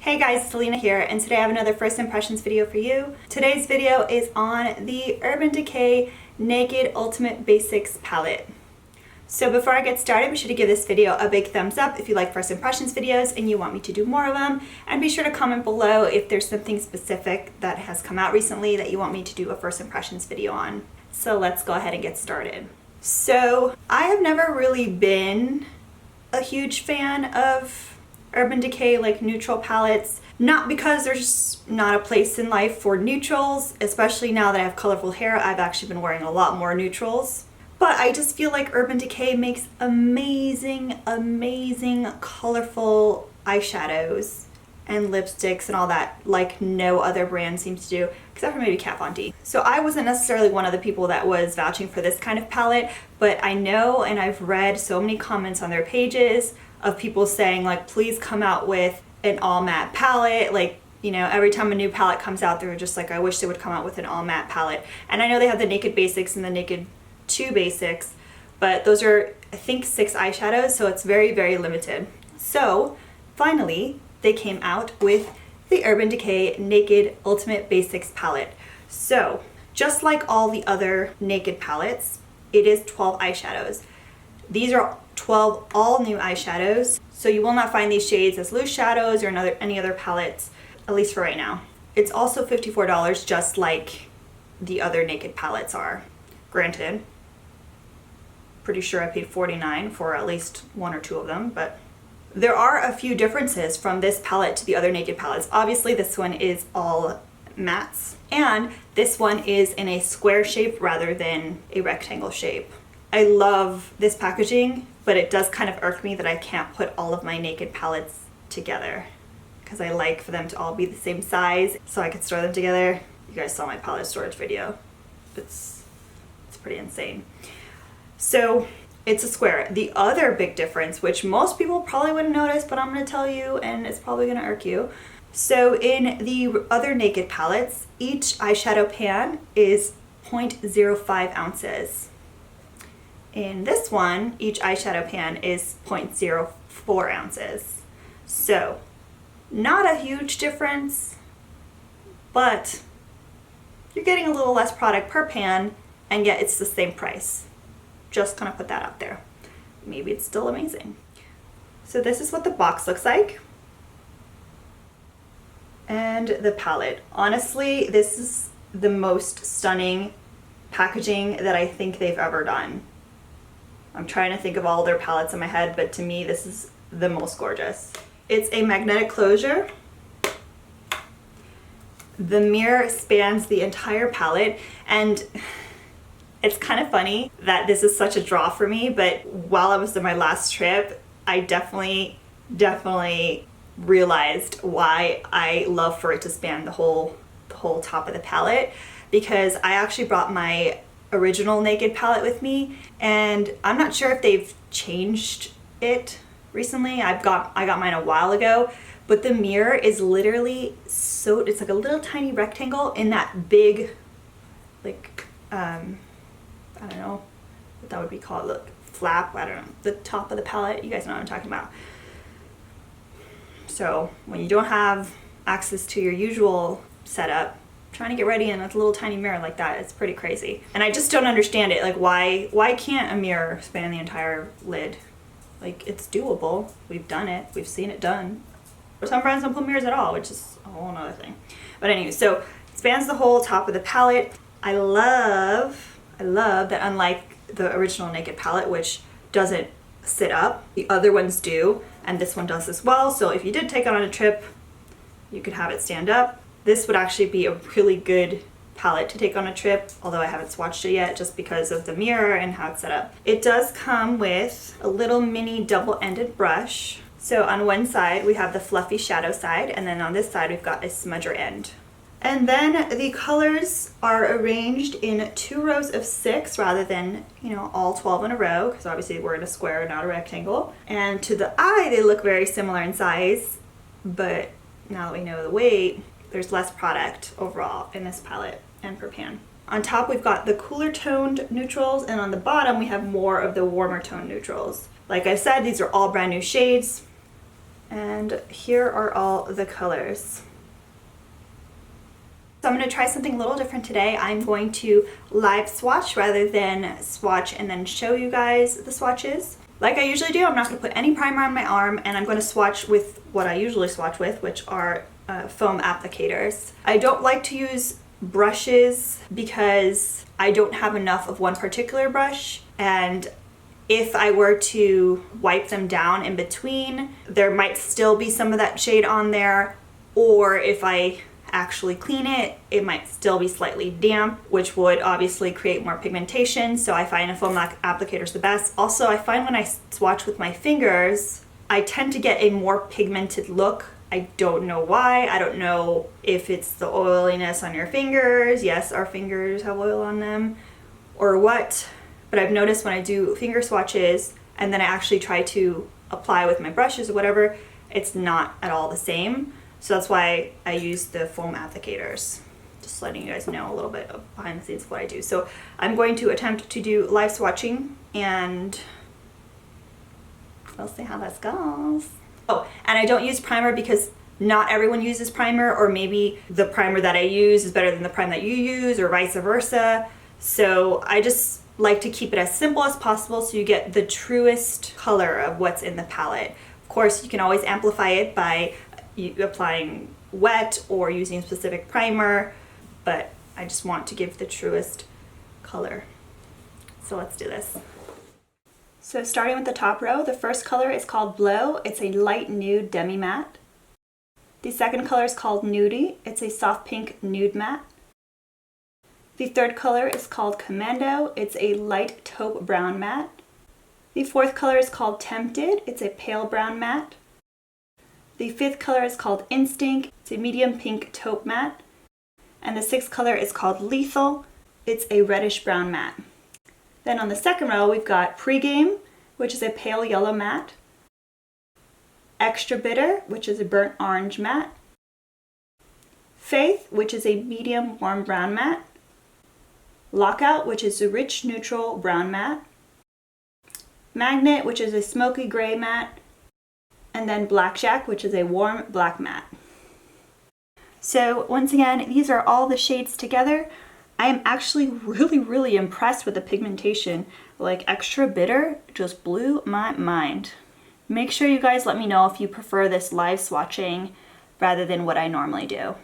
Hey guys, it's Alina here, and today I have another first impressions video for you. Today's video is on the Urban Decay Naked Ultimate Basics palette. So before I get started, be sure to give this video a big thumbs up if you like first impressions videos and you want me to do more of them, and be sure to comment below if there's something specific that has come out recently that you want me to do a first impressions video on. So let's go ahead and get started. So I have never really been a huge fan of Urban Decay like neutral palettes, not because there's not a place in life for neutrals, especially now that I have colorful hair. I've actually been wearing a lot more neutrals, but I just feel like Urban Decay makes amazing colorful eyeshadows and lipsticks and all that like no other brand seems to do, except for maybe Kat Von D. So I wasn't necessarily one of the people that was vouching for this kind of palette, but I know and I've read so many comments on their pages of people saying like, please come out with an all matte palette. Like, you know, every time a new palette comes out, they're just like, I wish they would come out with an all matte palette. And I know they have the Naked Basics and the Naked 2 Basics, but those are, I think, 6 eyeshadows, so it's very limited. So finally, they came out with the Urban Decay Naked Ultimate Basics palette. So just like all the other Naked palettes, it is 12 eyeshadows. These are 12 all new eyeshadows, so you will not find these shades as loose shadows or any other palettes, at least for right now. It's also $54, just like the other Naked palettes are. Granted, pretty sure I paid $49 for at least one or two of them, but there are a few differences from this palette to the other Naked palettes. Obviously, this one is all mattes, and this one is in a square shape rather than a rectangle shape. I love this packaging, but it does kind of irk me that I can't put all of my Naked palettes together because I like for them to all be the same size so I could store them together. You guys saw my palette storage video. It's pretty insane. So it's a square. The other big difference, which most people probably wouldn't notice, but I'm going to tell you, and it's probably going to irk you. So in the other Naked palettes, each eyeshadow pan is 0.05 ounces. In this one, each eyeshadow pan is 0.04 ounces. So not a huge difference, but you're getting a little less product per pan, and yet it's the same price. Just gonna put that out there. Maybe it's still amazing. So this is what the box looks like. And the palette. Honestly, this is the most stunning packaging that I think they've ever done. I'm trying to think of all their palettes in my head, but to me this is the most gorgeous. It's a magnetic closure. The mirror spans the entire palette, and it's kind of funny that this is such a draw for me, but while I was on my last trip, I definitely realized why I love for it to span the whole top of the palette, because I actually brought my original Naked palette with me, and I'm not sure if they've changed it recently. I got mine a while ago, but the mirror is literally so, it's like a little tiny rectangle in that big, like, I don't know what that would be called, look, flap, I don't know, the top of the palette. You guys know what I'm talking about. So when you don't have access to your usual setup, trying to get ready in a little tiny mirror like that, it's pretty crazy. And I just don't understand it. Like, why can't a mirror span the entire lid? Like, it's doable. We've done it. We've seen it done. Some brands don't put mirrors at all, which is a whole nother thing. But anyway, so it spans the whole top of the palette. I love that unlike the original Naked palette, which doesn't sit up, the other ones do, and this one does as well. So if you did take it on a trip, you could have it stand up. This would actually be a really good palette to take on a trip, although I haven't swatched it yet just because of the mirror and how it's set up. It does come with a little mini double-ended brush. So on one side we have the fluffy shadow side, and then on this side we've got a smudger end. And then the colors are arranged in 2 rows of 6 rather than, you know, all 12 in a row, because obviously we're in a square, not a rectangle. And to the eye they look very similar in size, but now that we know the weight, there's less product overall in this palette and per pan. On top we've got the cooler toned neutrals, and on the bottom we have more of the warmer tone neutrals. Like I said, these are all brand new shades. And here are all the colors. So I'm going to try something a little different today. I'm going to live swatch rather than swatch and then show you guys the swatches. Like I usually do, I'm not going to put any primer on my arm, and I'm going to swatch with what I usually swatch with, which are foam applicators. I don't like to use brushes because I don't have enough of one particular brush, and if I were to wipe them down in between, there might still be some of that shade on there, or if I actually clean it, it might still be slightly damp, which would obviously create more pigmentation. So I find a foam applicator is the best. Also, I find when I swatch with my fingers, I tend to get a more pigmented look. I don't know why. I don't know if it's the oiliness on your fingers. Yes, our fingers have oil on them, or what. But I've noticed when I do finger swatches and then I actually try to apply with my brushes or whatever, it's not at all the same. So that's why I use the foam applicators. Just letting you guys know a little bit of behind the scenes of what I do. So I'm going to attempt to do live swatching, and we'll see how this goes. Oh, and I don't use primer because not everyone uses primer, or maybe the primer that I use is better than the primer that you use, or vice versa. So I just like to keep it as simple as possible so you get the truest color of what's in the palette. Of course, you can always amplify it by applying wet or using specific primer, but I just want to give the truest color. So let's do this. So starting with the top row, the first color is called Blow. It's a light nude demi matte. The second color is called Nudie. It's a soft pink nude matte. The third color is called Commando. It's a light taupe brown matte. The fourth color is called Tempted. It's a pale brown matte. The fifth color is called Instinct. It's a medium pink taupe matte. And the sixth color is called Lethal. It's a reddish brown matte. Then on the second row, we've got Pregame, which is a pale yellow matte. Extra Bitter, which is a burnt orange matte. Faith, which is a medium warm brown matte. Lockout, which is a rich neutral brown matte. Magnet, which is a smoky gray matte. And then Blackjack, which is a warm black matte. So once again, these are all the shades together. I am actually really impressed with the pigmentation. Like Extra Bitter just blew my mind. Make sure you guys let me know if you prefer this live swatching rather than what I normally do.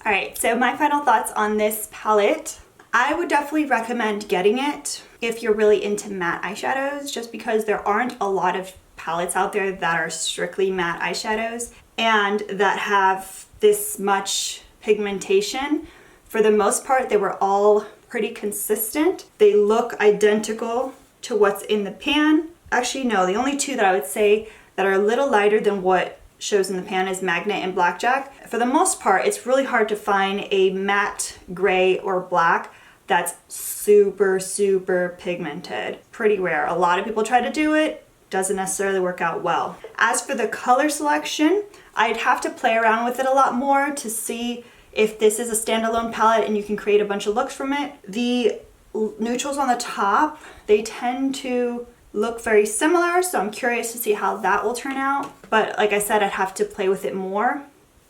Alright, so my final thoughts on this palette. I would definitely recommend getting it if you're really into matte eyeshadows, just because there aren't a lot of palettes out there that are strictly matte eyeshadows and that have this much pigmentation. For the most part, they were all pretty consistent. They look identical to what's in the pan. Actually, no, the only two that I would say that are a little lighter than what shows in the pan is Magnet and Blackjack. For the most part, it's really hard to find a matte gray or black that's super pigmented. Pretty rare. A lot of people try to do it, doesn't necessarily work out well. As for the color selection, I'd have to play around with it a lot more to see if this is a standalone palette and you can create a bunch of looks from it. The neutrals on the top, they tend to look very similar, so I'm curious to see how that will turn out. But like I said, I'd have to play with it more.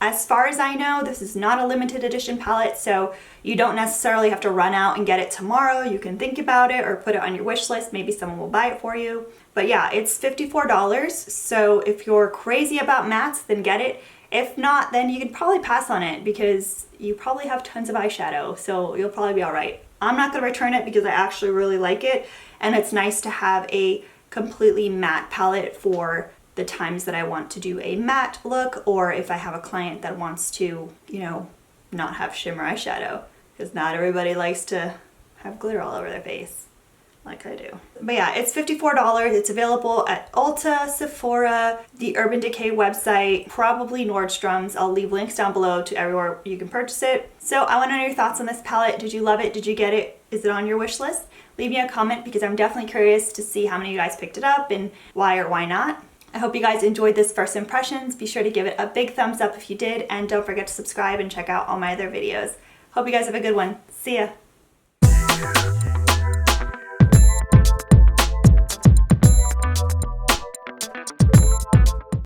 As far as I know, this is not a limited edition palette, so you don't necessarily have to run out and get it tomorrow. You can think about it or put it on your wish list. Maybe someone will buy it for you. But yeah, it's $54, so if you're crazy about mattes, then get it. If not, then you can probably pass on it because you probably have tons of eyeshadow, so you'll probably be all right. I'm not going to return it because I actually really like it, and it's nice to have a completely matte palette for the times that I want to do a matte look, or if I have a client that wants to, you know, not have shimmer eyeshadow, because not everybody likes to have glitter all over their face like I do. But yeah, it's $54. It's available at Ulta, Sephora, the Urban Decay website, probably Nordstrom's. I'll leave links down below to everywhere you can purchase it. So I want to know your thoughts on this palette. Did you love it? Did you get it? Is it on your wish list? Leave me a comment because I'm definitely curious to see how many of you guys picked it up and why or why not. I hope you guys enjoyed this first impressions. Be sure to give it a big thumbs up if you did, and don't forget to subscribe and check out all my other videos. Hope you guys have a good one. See ya!